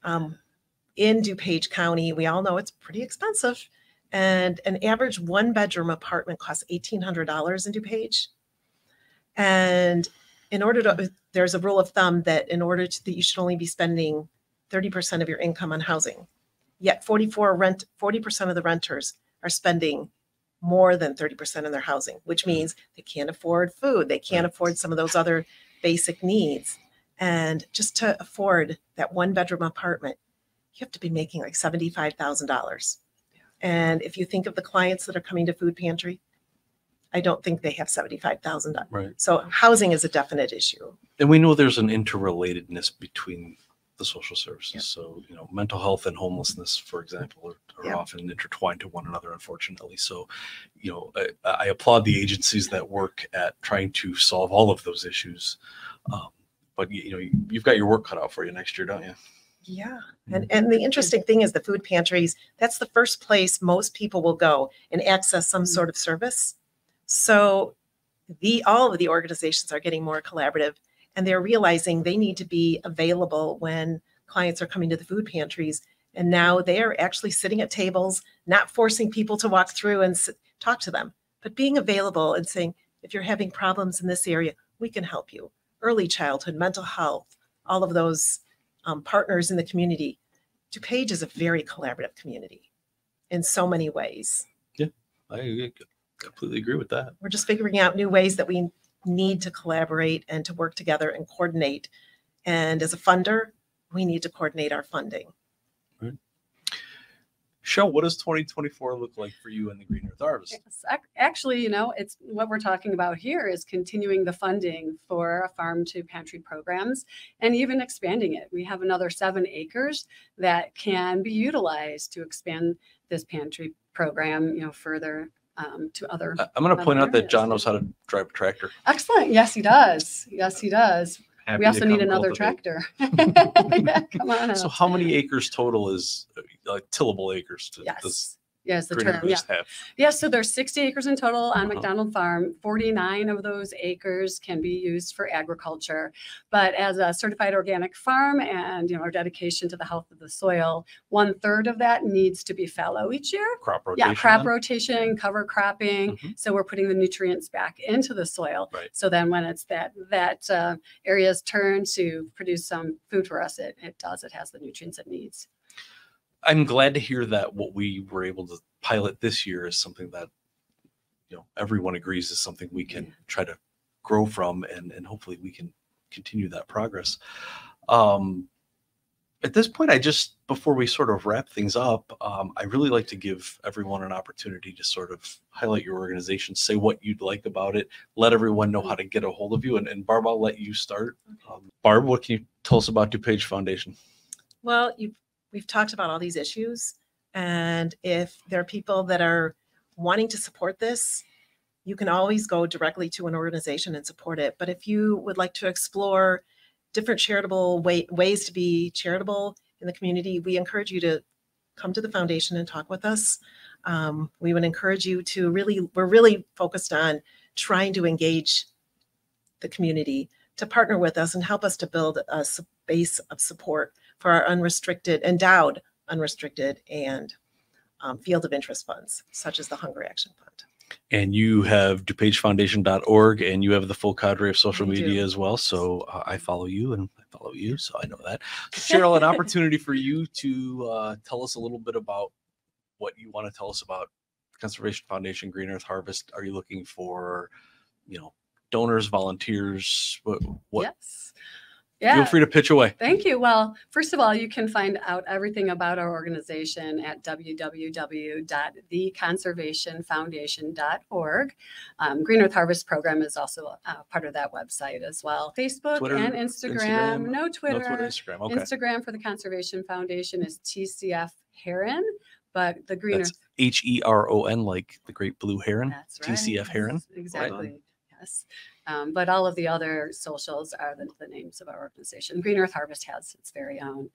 [SPEAKER 3] In DuPage County, we all know it's pretty expensive. And an average 1-bedroom apartment costs $1,800 in DuPage. And there's a rule of thumb that that you should only be spending 30% of your income on housing. Yet 40% of the renters are spending more than 30% in their housing, which means they can't afford food. They can't afford some of those other basic needs. And just to afford that 1-bedroom apartment, you have to be making like $75,000. And if you think of the clients that are coming to food pantry, I don't think they have $75,000.
[SPEAKER 1] Right.
[SPEAKER 3] So housing is a definite issue.
[SPEAKER 1] And we know there's an interrelatedness between the social services.
[SPEAKER 3] Yep.
[SPEAKER 1] So, mental health and homelessness, for example, are
[SPEAKER 3] Yep.
[SPEAKER 1] often intertwined to one another, unfortunately. So, I applaud the agencies that work at trying to solve all of those issues. But, you've got your work cut out for you next year, don't you?
[SPEAKER 3] Yeah. And the interesting thing is the food pantries, that's the first place most people will go and access some sort of service. So all of the organizations are getting more collaborative, and they're realizing they need to be available when clients are coming to the food pantries. And now they are actually sitting at tables, not forcing people to walk through and talk to them, but being available and saying, if you're having problems in this area, we can help you. Early childhood, mental health, all of those partners in the community. DuPage is a very collaborative community in so many ways.
[SPEAKER 1] Yeah, I completely agree with that.
[SPEAKER 3] We're just figuring out new ways that we need to collaborate and to work together and coordinate. And as a funder, we need to coordinate our funding.
[SPEAKER 1] Right. Cheryl, what does 2024 look like for you in the Green Earth Harvest?
[SPEAKER 4] Actually, it's what we're talking about here is continuing the funding for farm to pantry programs and even expanding it. We have another 7 acres that can be utilized to expand this pantry program, further to other.
[SPEAKER 1] I'm going to point out that
[SPEAKER 4] areas.
[SPEAKER 1] John knows how to drive a tractor.
[SPEAKER 4] Excellent. Yes, he does. Yes, he does.
[SPEAKER 2] Happy
[SPEAKER 4] We also
[SPEAKER 2] to
[SPEAKER 4] need
[SPEAKER 2] come
[SPEAKER 4] another
[SPEAKER 2] cultivate.
[SPEAKER 4] tractor. Yeah, come on out.
[SPEAKER 1] So how many acres total is tillable acres?
[SPEAKER 4] Yes. Yes, the
[SPEAKER 1] Green
[SPEAKER 4] term. Yeah.
[SPEAKER 1] Harvest have?
[SPEAKER 4] Yeah, so there's 60 acres in total on
[SPEAKER 1] Uh-huh.
[SPEAKER 4] McDonald Farm. 49 of those acres can be used for agriculture. But as a certified organic farm and our dedication to the health of the soil, 1/3 of that needs to be fallow each year.
[SPEAKER 1] Crop rotation.
[SPEAKER 4] Yeah, crop
[SPEAKER 1] then?
[SPEAKER 4] rotation, cover cropping.
[SPEAKER 1] Mhm.
[SPEAKER 4] So we're putting the nutrients back into the soil.
[SPEAKER 1] Right.
[SPEAKER 4] So then when it's that area's turn to produce some food for us, it has the nutrients it needs.
[SPEAKER 1] I'm glad to hear that what we were able to pilot this year is something that everyone agrees is something we can try to grow from, and hopefully we can continue that progress. At this point, before we sort of wrap things up, I really like to give everyone an opportunity to sort of highlight your organization, say what you'd like about it, let everyone know how to get a hold of you. And Barb, I'll let you start. Barb, what can you tell us about DuPage Foundation?
[SPEAKER 3] Well, we've talked about all these issues, and if there are people that are wanting to support this, you can always go directly to an organization and support it. But if you would like to explore different charitable ways to be charitable in the community, we encourage you to come to the foundation and talk with us. We would encourage you to we're really focused on trying to engage the community to partner with us and help us to build a base of support for our endowed unrestricted and field of interest funds, such as the Hunger Action Fund.
[SPEAKER 1] And you have DuPageFoundation.org, and you have the full cadre of social
[SPEAKER 4] We do.
[SPEAKER 1] media as well. So I follow you, and I follow you, so I know that. Cheryl, an opportunity for you to tell us a little bit about what you want to tell us about Conservation Foundation, Green Earth Harvest. Are you looking for, donors, volunteers? What?
[SPEAKER 4] Yes. Yeah.
[SPEAKER 1] Feel free to pitch away.
[SPEAKER 4] Thank you. Well, first of all, you can find out everything about our organization at www.theconservationfoundation.org. Green Earth Harvest Program is also part of that website as well. Facebook
[SPEAKER 1] Twitter,
[SPEAKER 4] and Instagram. No Twitter.
[SPEAKER 1] No Twitter, Instagram. Okay.
[SPEAKER 4] Instagram for the Conservation Foundation is TCF Heron, but the Green
[SPEAKER 1] That's
[SPEAKER 4] Earth.
[SPEAKER 1] HERON, like the Great Blue Heron.
[SPEAKER 4] That's right.
[SPEAKER 1] TCF Heron.
[SPEAKER 4] Exactly. Yes. But all of the other socials are the names of our organization. Green Earth Harvest has its very own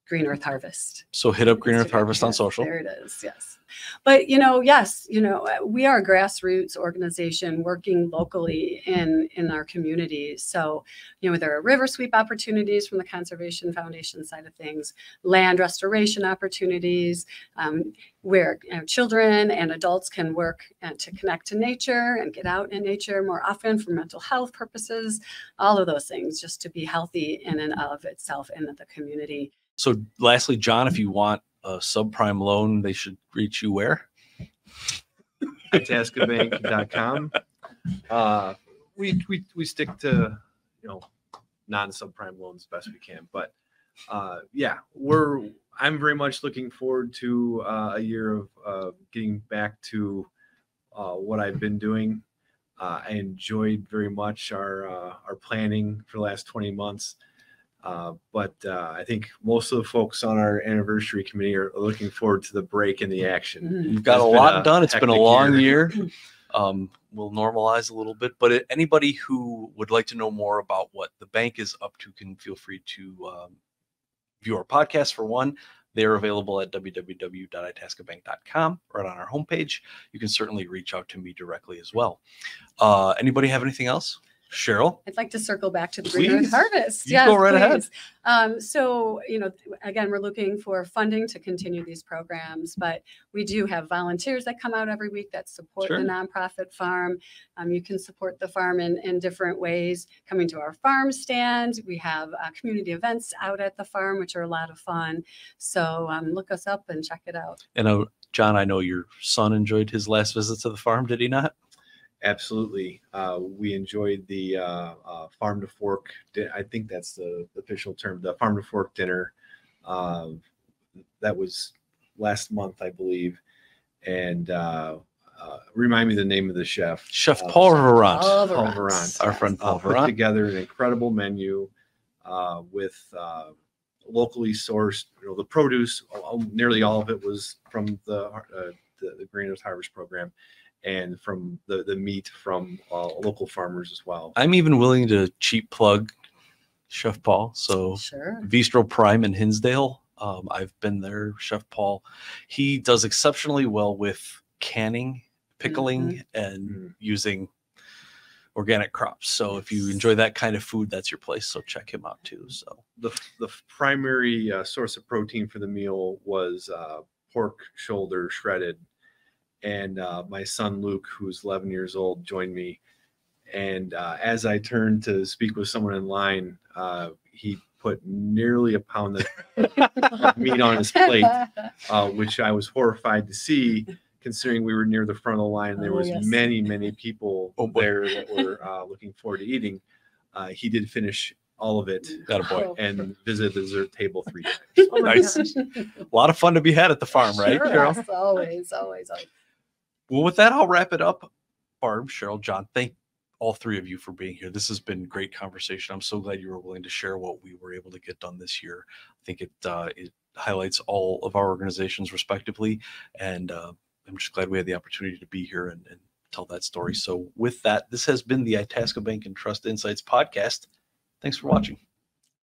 [SPEAKER 4] Green Earth Harvest.
[SPEAKER 1] So hit up Green Earth
[SPEAKER 4] Instagram.
[SPEAKER 1] Harvest on
[SPEAKER 4] Yes,
[SPEAKER 1] social.
[SPEAKER 4] There it is. Yes. But, yes, we are a grassroots organization working locally in our communities. So, there are river sweep opportunities from the Conservation Foundation side of things, land restoration opportunities, where children and adults can work to connect to nature and get out in nature more often for mental health purposes, all of those things just to be healthy in and of itself in the community.
[SPEAKER 1] So lastly, John, if you want a subprime loan, they should reach you where?
[SPEAKER 2] ItascaBank.com. We stick to non-subprime loans best we can, but I'm very much looking forward to a year of getting back to what I've been doing. I enjoyed very much our planning for the last 20 months. But I think most of the folks on our anniversary committee are looking forward to the break and the action.
[SPEAKER 1] You've got
[SPEAKER 2] It's
[SPEAKER 1] a
[SPEAKER 2] been
[SPEAKER 1] lot
[SPEAKER 2] a
[SPEAKER 1] done. It's been a
[SPEAKER 2] hectic
[SPEAKER 1] long
[SPEAKER 2] year.
[SPEAKER 1] year. We'll normalize a little bit, but anybody who would like to know more about what the bank is up to can feel free to view our podcast. For one, they're available at www.itascabank.com right on our homepage. You can certainly reach out to me directly as well. Anybody have anything else? Cheryl?
[SPEAKER 4] I'd like to circle back to the Green Earth
[SPEAKER 1] Please.
[SPEAKER 4] Harvest.
[SPEAKER 1] You go right ahead.
[SPEAKER 4] So, again, we're looking for funding to continue these programs, but we do have volunteers that come out every week that support
[SPEAKER 1] Sure.
[SPEAKER 4] the nonprofit farm. You can support the farm in different ways, coming to our farm stand. We have community events out at the farm, which are a lot of fun. So look us up and check it out.
[SPEAKER 1] And John, I know your son enjoyed his last visit to the farm, did he not?
[SPEAKER 2] Absolutely. We enjoyed the farm to fork. I think that's the official term, the farm to fork dinner. That was last month, I believe. And remind me the name of the chef.
[SPEAKER 1] Chef Paul Verant.
[SPEAKER 4] Paul
[SPEAKER 2] Paul
[SPEAKER 4] Verant.
[SPEAKER 2] Verant.
[SPEAKER 1] Our friend Paul
[SPEAKER 2] Put
[SPEAKER 1] Verant.
[SPEAKER 2] together an incredible menu with locally sourced, the produce. Nearly all of it was from the Green Earth Harvest Program, and from the meat from local farmers as well.
[SPEAKER 1] I'm even willing to cheap plug Chef Paul. So
[SPEAKER 4] Sure.
[SPEAKER 1] Bistro Prime in Hinsdale. I've been there, Chef Paul. He does exceptionally well with canning, pickling, and using organic crops. So if you enjoy that kind of food, that's your place. So check him out too. So
[SPEAKER 2] The primary source of protein for the meal was pork shoulder shredded. And my son, Luke, who's 11 years old, joined me. And as I turned to speak with someone in line, he put nearly a pound of meat on his plate, which I was horrified to see, considering we were near the front of the line. There was
[SPEAKER 4] yes.
[SPEAKER 2] many people there that were looking forward to eating. He did finish all of it
[SPEAKER 1] attaboy.
[SPEAKER 2] and visited the dessert table 3 times.
[SPEAKER 3] Oh my
[SPEAKER 1] Nice.
[SPEAKER 3] gosh.
[SPEAKER 1] A lot of fun to be had at the farm, right,
[SPEAKER 4] Sure.
[SPEAKER 1] Cheryl?
[SPEAKER 4] Yes, always.
[SPEAKER 1] Well, with that, I'll wrap it up. Barb, Cheryl, John, thank all three of you for being here. This has been great conversation. I'm so glad you were willing to share what we were able to get done this year. I think it highlights all of our organizations respectively. And I'm just glad we had the opportunity to be here and tell that story. So with that, this has been the Itasca Bank and Trust Insights podcast. Thanks for watching.